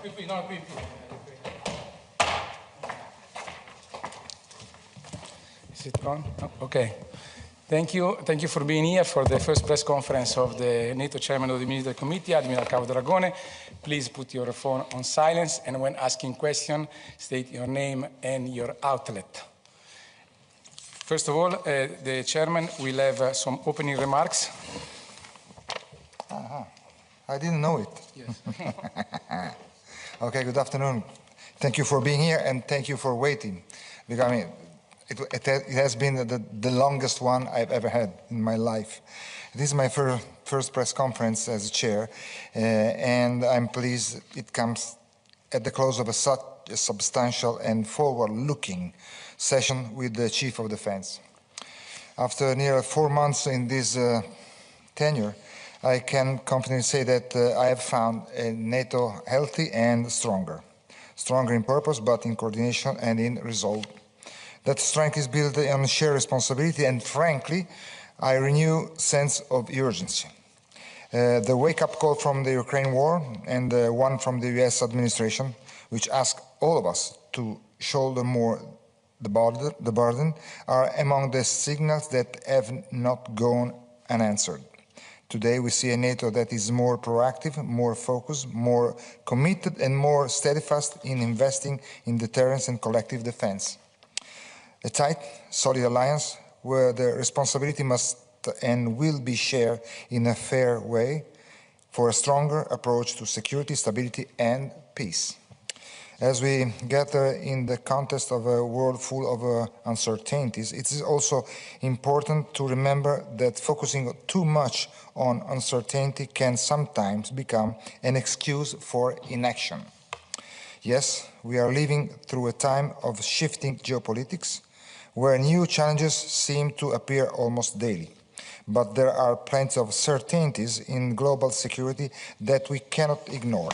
Is it on? Oh, okay. Thank you for being here for the first press conference of the NATO Chairman of the Military Committee, Admiral Cavo Dragone. Please put your phone on silence, and when asking questions, state your name and your outlet. First of all, the Chairman will have some opening remarks. I didn't know it. Yes. Okay, good afternoon. Thank you for being here, and thank you for waiting. Because, I mean, it has been the longest one I've ever had in my life. This is my first press conference as chair, and I'm pleased it comes at the close of such a substantial and forward-looking session with the Chief of Defense. After nearly 4 months in this tenure, I can confidently say that I have found NATO healthy and stronger. Stronger in purpose, but in coordination and in resolve. That strength is built on shared responsibility and, frankly, a renewed sense of urgency. The wake-up call from the Ukraine war and the one from the US administration, which ask all of us to shoulder more the burden, are among the signals that have not gone unanswered. Today we see a NATO that is more proactive, more focused, more committed and more steadfast in investing in deterrence and collective defense. A tight, solid alliance where the responsibility must and will be shared in a fair way for a stronger approach to security, stability and peace. As we gather in the context of a world full of uncertainties, it is also important to remember that focusing too much on uncertainty can sometimes become an excuse for inaction. Yes, we are living through a time of shifting geopolitics, where new challenges seem to appear almost daily. But there are plenty of certainties in global security that we cannot ignore.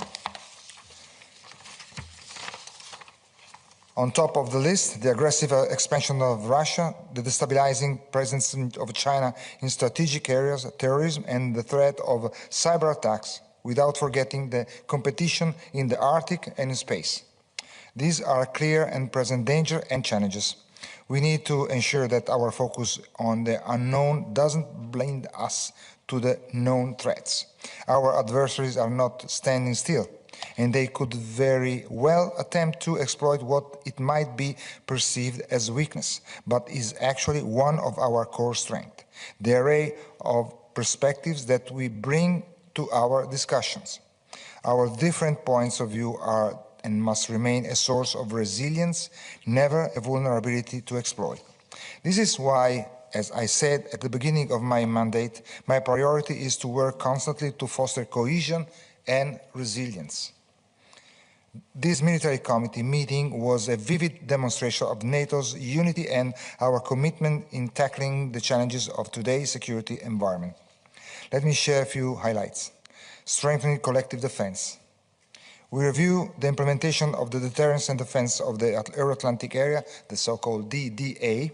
On top of the list, the aggressive expansion of Russia, the destabilizing presence of China in strategic areas, terrorism, and the threat of cyber attacks, without forgetting the competition in the Arctic and in space. These are clear and present danger and challenges. We need to ensure that our focus on the unknown doesn't blind us to the known threats. Our adversaries are not standing still, and they could very well attempt to exploit what it might be perceived as weakness, but is actually one of our core strengths, the array of perspectives that we bring to our discussions. Our different points of view are and must remain a source of resilience, never a vulnerability to exploit. This is why, as I said at the beginning of my mandate, my priority is to work constantly to foster cohesion and resilience. This military committee meeting was a vivid demonstration of NATO's unity and our commitment in tackling the challenges of today's security environment. Let me share a few highlights. Strengthening collective defense. We review the implementation of the deterrence and defense of the Euro-Atlantic area, the so-called DDA,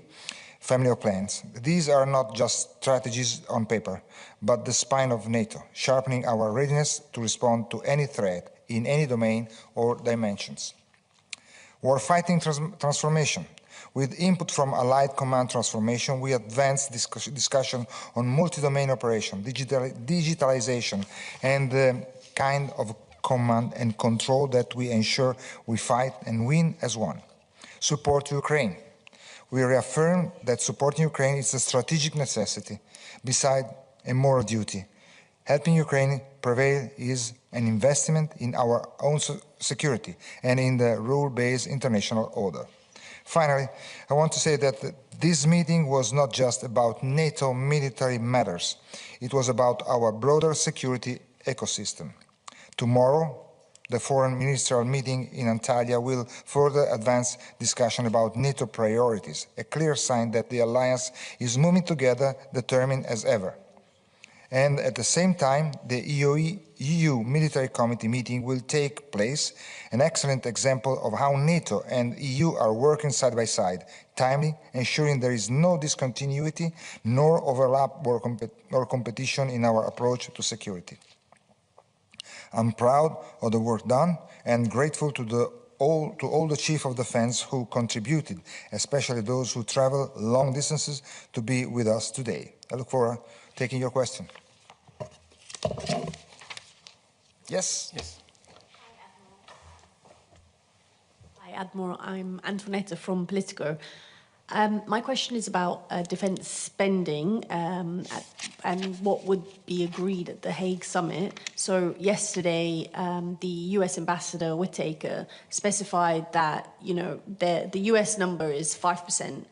family of plans. These are not just strategies on paper, but the spine of NATO, sharpening our readiness to respond to any threat in any domain or dimensions. Warfighting transformation. With input from Allied Command Transformation, we advanced discussion on multi-domain operation, digitalization, and the kind of command and control that we ensure we fight and win as one. Support to Ukraine. We reaffirm that supporting Ukraine is a strategic necessity, beside a moral duty. Helping Ukraine prevail is an investment in our own security and in the rule-based international order. Finally, I want to say that this meeting was not just about NATO military matters. It was about our broader security ecosystem. Tomorrow, the Foreign Ministerial meeting in Antalya will further advance discussion about NATO priorities, a clear sign that the alliance is moving together, determined as ever. And at the same time, the EU Military Committee meeting will take place, an excellent example of how NATO and EU are working side by side, timely, ensuring there is no discontinuity, nor overlap or competition in our approach to security. I'm proud of the work done, and grateful to all the chief of defense who contributed, especially those who travel long distances to be with us today. I look forward to taking your question. Yes? Yes. Hi, Admiral. I'm Antoinetta from Politico. My question is about defence spending and what would be agreed at the Hague summit. So yesterday, the US Ambassador Whittaker specified that, you know, the US number is 5%,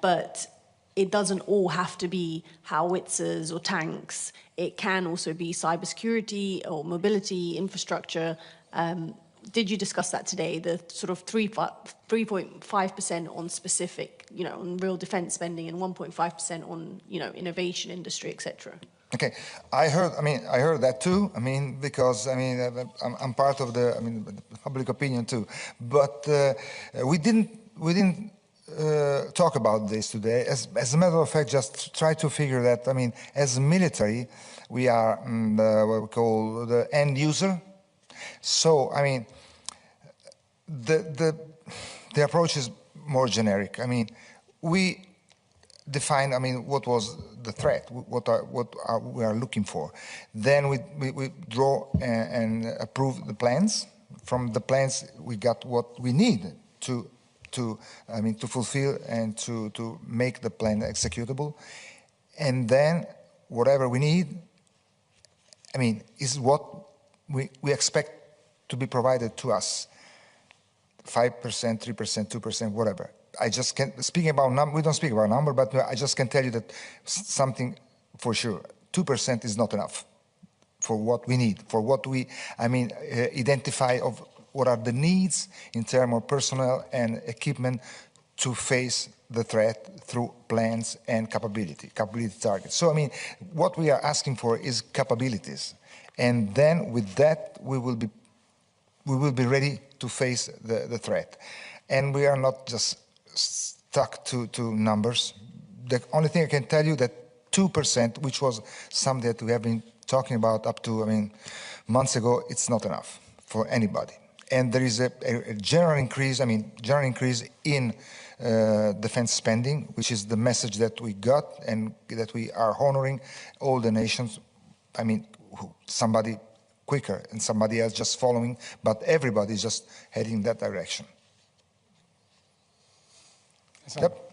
but it doesn't all have to be howitzers or tanks. It can also be cybersecurity or mobility, infrastructure. Did you discuss that today, the sort of 3.5% on specific, you know, on real defence spending and 1.5% on, you know, innovation, industry, etc.? Okay, I heard that too. Because I'm part of the public opinion too. But we didn't talk about this today. As a matter of fact, just try to figure that. As military, we are what we call the end user. So, the approach is more generic. We define, what was the threat, what we are looking for. Then we draw and approve the plans. From the plans, we got what we need to fulfill and to make the plan executable. And then whatever we need, is what we expect to be provided to us. 5%, 3%, 2%, whatever. I just can't, speaking about number, we don't speak about number, but I just can tell you that something for sure, 2% is not enough for what we need, for what we, identify of what are the needs in terms of personnel and equipment to face the threat through plans and capability targets. So, what we are asking for is capabilities. And then with that, we will be ready to face the threat. And we are not just stuck to numbers. The only thing I can tell you that 2%, which was something that we have been talking about up to, months ago, it's not enough for anybody. And there is a general increase, in defense spending, which is the message that we got and that we are honoring all the nations. Somebody quicker and somebody else just following, but everybody is just heading in that direction. Yep.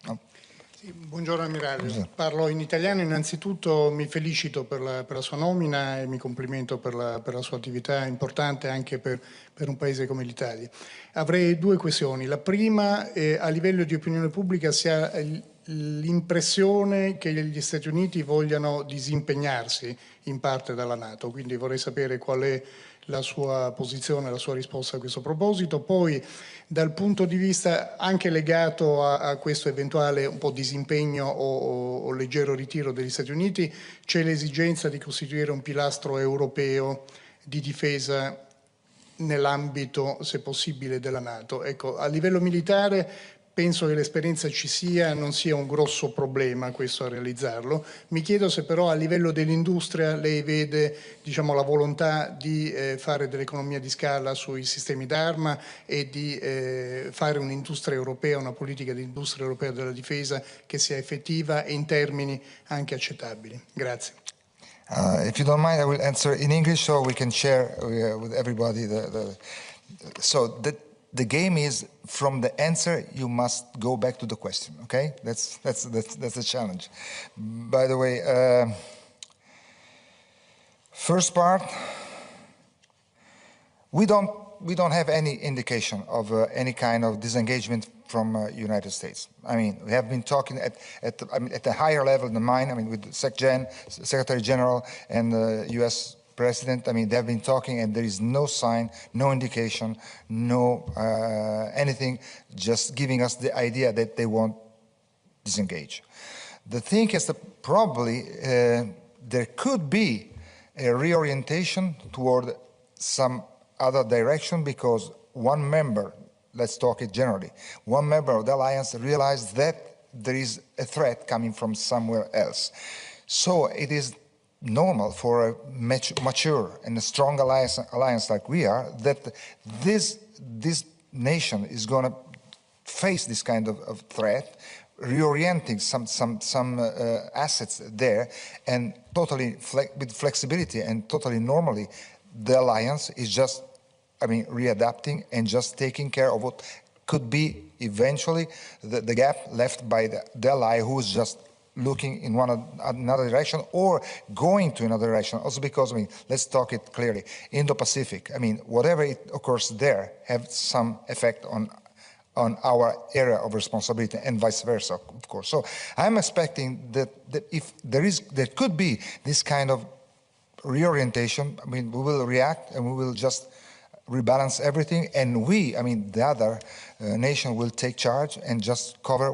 No. Sì, buongiorno Ammiraglio, buongiorno. Parlo in italiano. Innanzitutto mi felicito per la sua nomina e mi complimento per la sua attività importante anche per un paese come l'Italia. Avrei due questioni. La prima, a livello di opinione pubblica si ha l'impressione che gli Stati Uniti vogliano disimpegnarsi in parte dalla NATO, quindi vorrei sapere qual è la sua posizione, la sua risposta a questo proposito. Poi dal punto di vista anche legato a questo eventuale un po' disimpegno o leggero ritiro degli Stati Uniti, c'è l'esigenza di costituire un pilastro europeo di difesa nell'ambito, se possibile, della NATO. Ecco, a livello militare penso che l'esperienza ci sia, non sia un grosso problema questo a realizzarlo. Mi chiedo se però a livello dell'industria lei vede, la volontà di fare dell'economia di scala sui sistemi d'arma e di fare un'industria europea, una politica di industria europea della difesa che sia effettiva e in termini anche accettabili. Grazie. If you don't mind, I will answer in English so we can share with everybody the game is, from the answer, you must go back to the question, okay? That's the challenge. By the way, first part, we don't have any indication of any kind of disengagement from United States. We have been talking at a higher level than mine, with the Secretary General and the U.S. President. They have been talking, and there is no sign, no indication, no anything, just giving us the idea that they won't disengage. The thing is that probably there could be a reorientation toward some other direction, because one member, let's talk it generally, one member of the alliance realized that there is a threat coming from somewhere else. So it is normal for a mature and a strong alliance like we are, that this nation is going to face this kind of threat, reorienting some assets there, and totally with flexibility and totally normally, the alliance is just, I mean, readapting and just taking care of what could be eventually the gap left by the ally who is just looking in another direction or going to another direction. Also because, I mean, let's talk it clearly, Indo-Pacific, I mean, whatever it occurs there have some effect on our area of responsibility and vice versa, of course. So I'm expecting that if there could be this kind of reorientation, I mean, we will react and we will just rebalance everything, and we, I mean, the other nation will take charge and just cover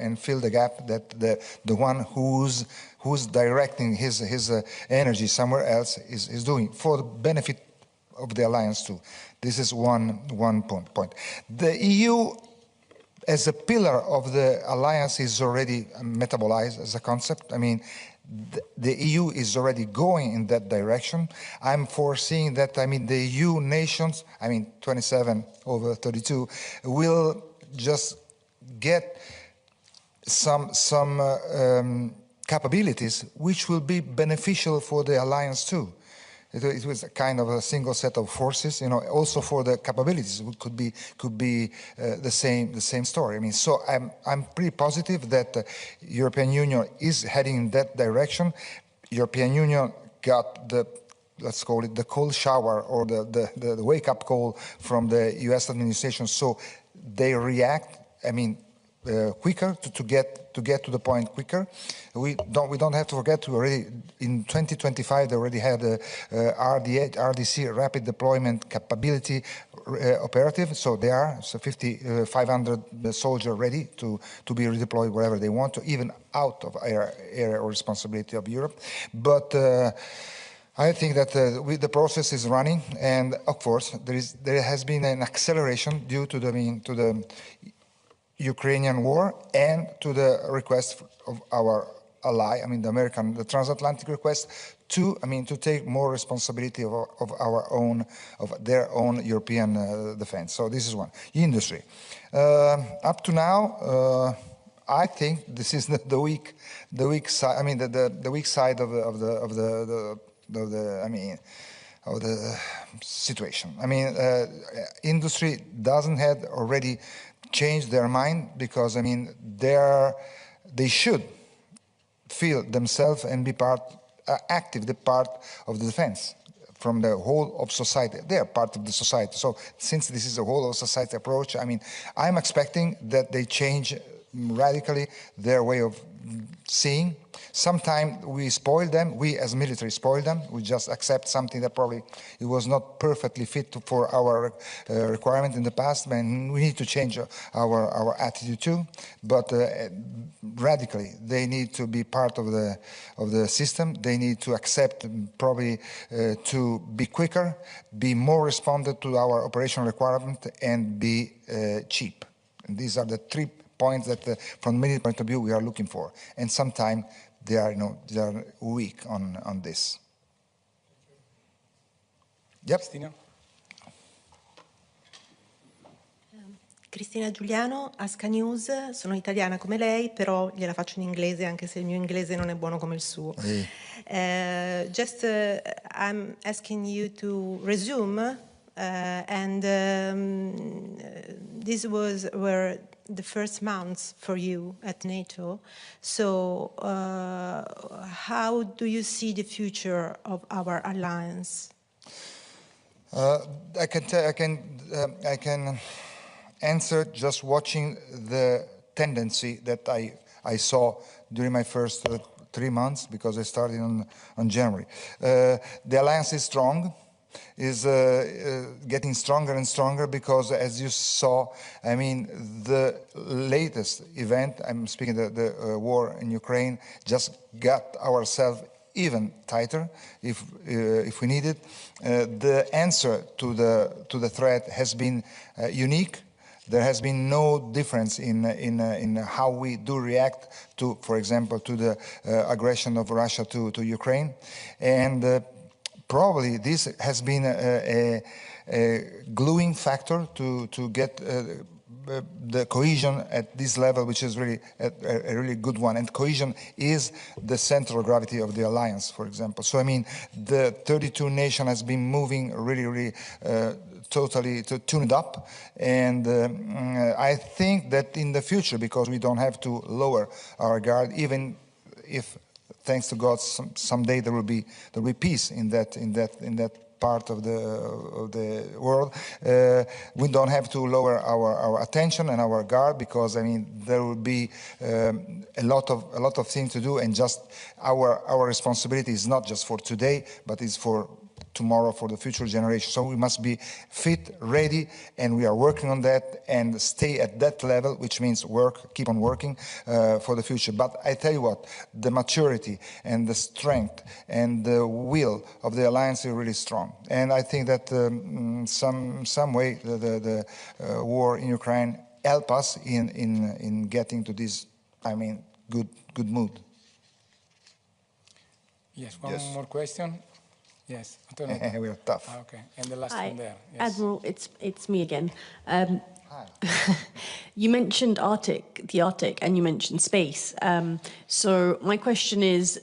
and fill the gap that the one who's directing his energy somewhere else is doing for the benefit of the alliance too. This is one point. The EU as a pillar of the alliance is already metabolized as a concept. I mean, the EU is already going in that direction. I'm foreseeing that, I mean, the EU nations, I mean, 27 over 32, will just get some capabilities which will be beneficial for the alliance too. It was a kind of a single set of forces, you know. Also for the capabilities, it could be the same story. I mean, so I'm pretty positive that the European Union is heading in that direction. European Union got the, let's call it the cold shower or the wake-up call from the U.S. administration, so they react. I mean, quicker to get to the point quicker. We don't have to forget already in 2025 they already had a RDC rapid deployment capability operative. So they are 500 soldiers ready to be redeployed wherever they want to, even out of area or responsibility of Europe. But I think that the process is running, and of course there has been an acceleration due to the Ukrainian war and to the request of our ally, I mean the transatlantic request to take more responsibility of their own European defense. So this is one. Industry. Up to now, I think this is the weak side. I mean the weak side of the situation. I mean, industry doesn't have already changed their mind, because I mean they should feel themselves and be active part of the defense from the whole of society. They are part of the society. So since this is a whole of society approach, I mean, I'm expecting that they change radically their way of seeing. Sometimes we spoil them, we as military spoil them, we just accept something that probably it was not perfectly fit for our requirement in the past, and we need to change our attitude too. But radically, they need to be part of the system. They need to accept probably to be quicker, be more responsive to our operational requirement, and be cheap. And these are the 3 points that from military point of view we are looking for, and sometimes they are weak on this. Yep. Cristina? Cristina Giuliano, Asca News, sono italiana come lei, però gliela faccio in inglese anche se il mio inglese non è buono come il suo. I'm asking you to resume, and these were the first months for you at NATO. So how do you see the future of our alliance? I can answer just watching the tendency that I saw during my first 3 months, because I started on January. The alliance is strong, is getting stronger and stronger, because as you saw, I mean, the latest event, I'm speaking the war in Ukraine, just got ourselves even tighter if we need it. The answer to the threat has been unique, There has been no difference in how we do react to, for example, to the aggression of Russia to Ukraine. And probably this has been a gluing factor to get the cohesion at this level, which is really a really good one. And cohesion is the central gravity of the alliance, for example. So, I mean, the 32 nation has been moving really totally tuned up. And I think that in the future, because we don't have to lower our guard, even if, thanks to God, someday there will be peace in that part of the world. We don't have to lower our attention and our guard, because I mean there will be a lot of things to do, and just our responsibility is not just for today, but is for tomorrow, for the future generation. So we must be fit, ready, and we are working on that, and stay at that level, which means keep on working for the future. But I tell you what, the maturity and the strength and the will of the alliance is really strong. And I think that some way the war in Ukraine help us in getting to this, I mean, good mood. Yes, one more question. Yes, Antonio. We are tough. Okay, and the last Hi, one there. Yes. Admiral, it's me again. Hi. You mentioned the Arctic, and you mentioned space. So my question is,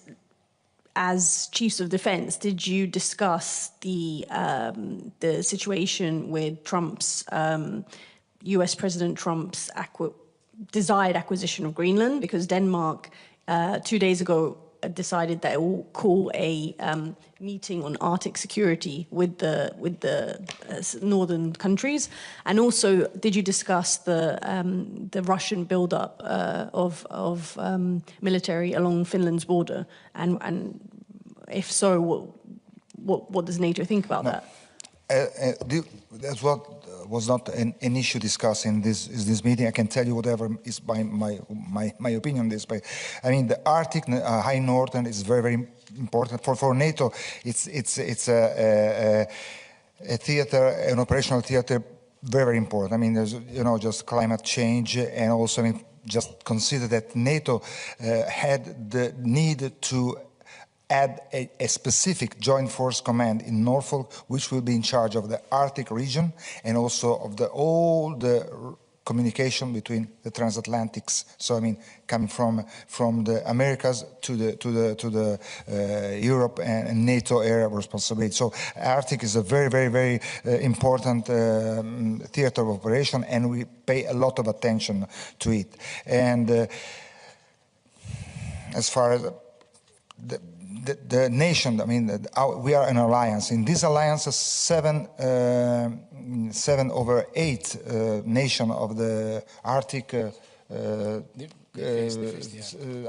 as chiefs of defense, did you discuss the situation with Trump's, US President Trump's desired acquisition of Greenland? Because Denmark, 2 days ago, decided that it will call a meeting on Arctic security with the northern countries. And also, did you discuss the Russian buildup of military along Finland's border? And if so, what does NATO think about that? That's what was not an issue discussed in this meeting. I can tell you whatever is my opinion on this. But I mean, the Arctic, high northern is very important for NATO. It's a theater, an operational theater, very important. I mean, there's just climate change, and also, I mean, just consider that NATO had the need to add a specific joint force command in Norfolk, which will be in charge of the Arctic region, and also of all the communication between the transatlantics. So I mean, coming from the Americas to the Europe and NATO area of responsibility. So Arctic is a very important theater of operation, and we pay a lot of attention to it. And as far as the nation, I mean, we are an alliance. In this alliance, 7 over 8 nations of the Arctic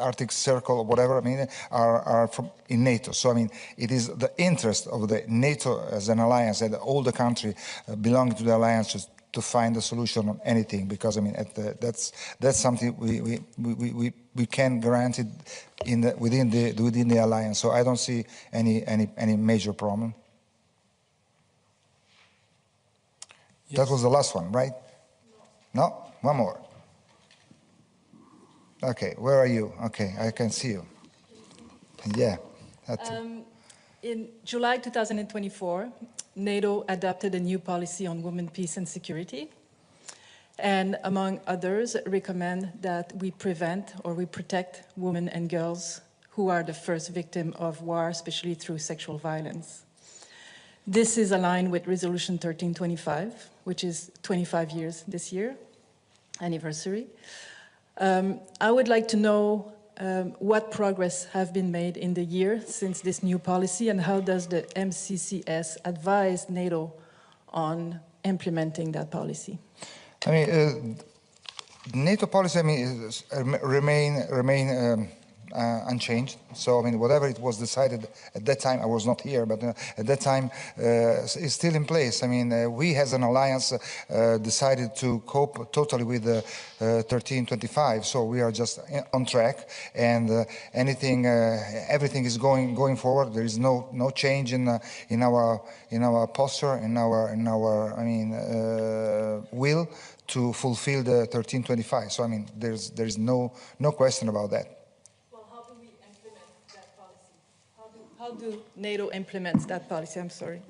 Arctic Circle or whatever, I mean, are in NATO. So I mean, it is the interest of the NATO as an alliance that all the countries belonging to the alliance to find a solution on anything, because I mean that's something we can guarantee within the alliance. So I don't see any major problem. Yes. That was the last one, right? No, one more. Okay, where are you? Okay, I can see you. Yeah. In July 2024, NATO adopted a new policy on women, peace and security, and among others recommend that we prevent or we protect women and girls who are the first victim of war, especially through sexual violence. This is aligned with Resolution 1325, which is 25 years this year, anniversary. I would like to know what progress have been made in the year since this new policy, and how does the MCCS advise NATO on implementing that policy? I mean, NATO policy, I mean, remain unchanged. So, I mean, whatever it was decided at that time, I was not here, but at that time, is still in place. I mean, we as an alliance decided to cope totally with 1325, so we are just on track, and everything is going forward. There is no change in our posture, in our will to fulfill the 1325. So, I mean, there is no question about that. Well, how do we implement that policy? How do NATO implement that policy? I'm sorry.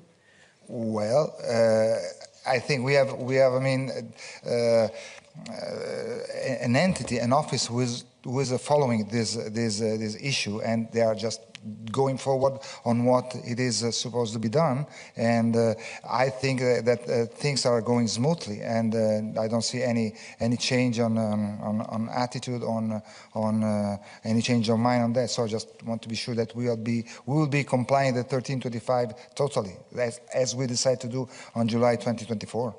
Well, I think we have an entity, an office who is following this issue, and they are just going forward on what it is supposed to be done. And I think that things are going smoothly, and I don't see any change on attitude, on any change of mind on that. So I just want to be sure that we will be complying with 1325 totally, as we decide to do on July 2024.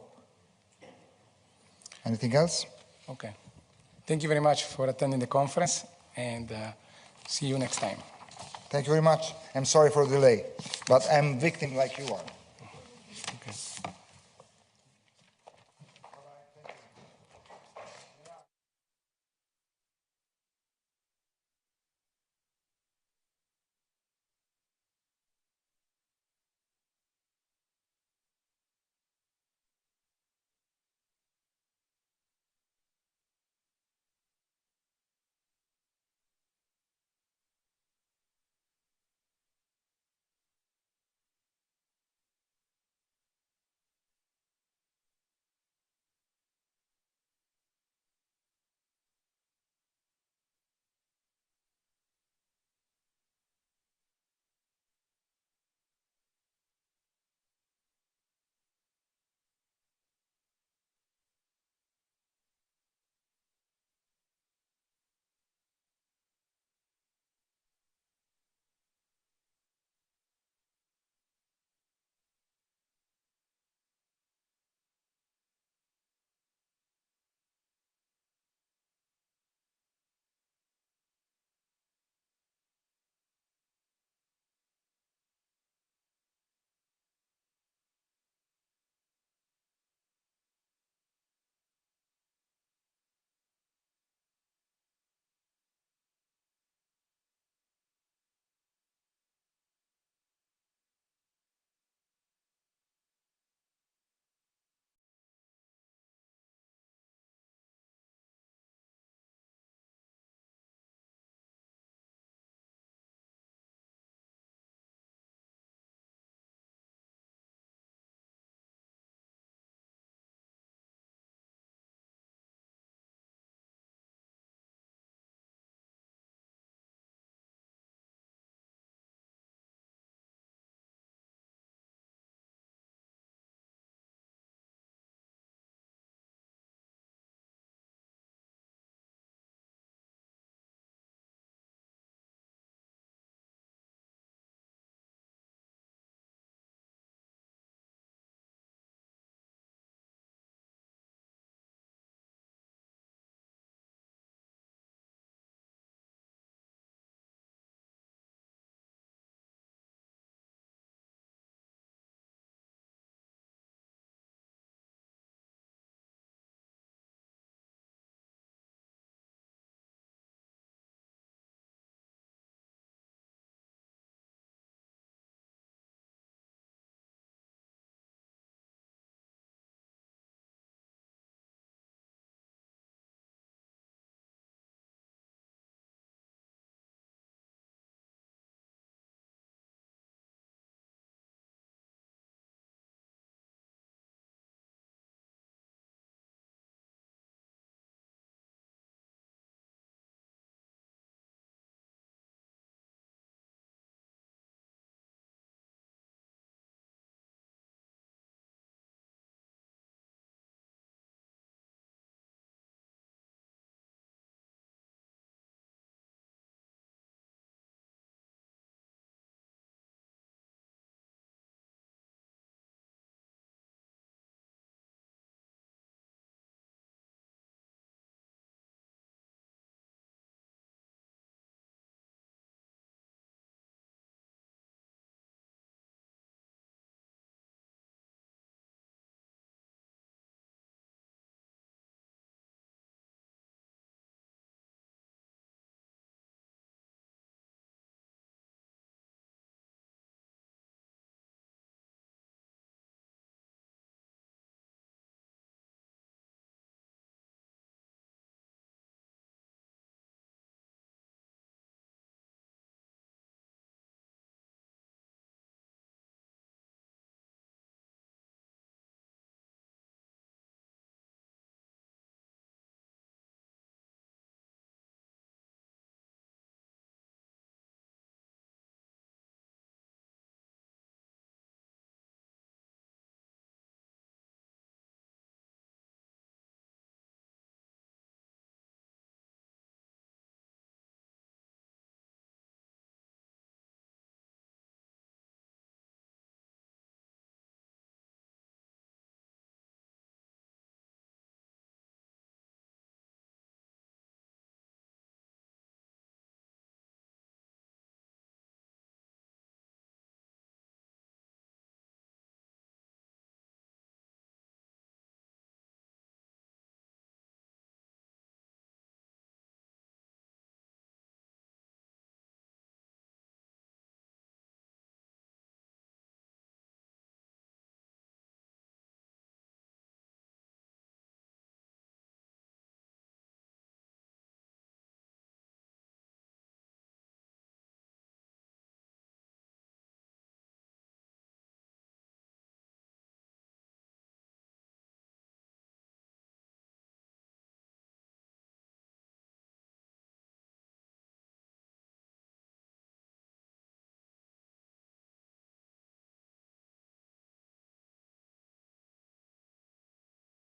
Anything else? Okay. Thank you very much for attending the conference, and see you next time. Thank you very much. I'm sorry for the delay, but I'm a victim like you are.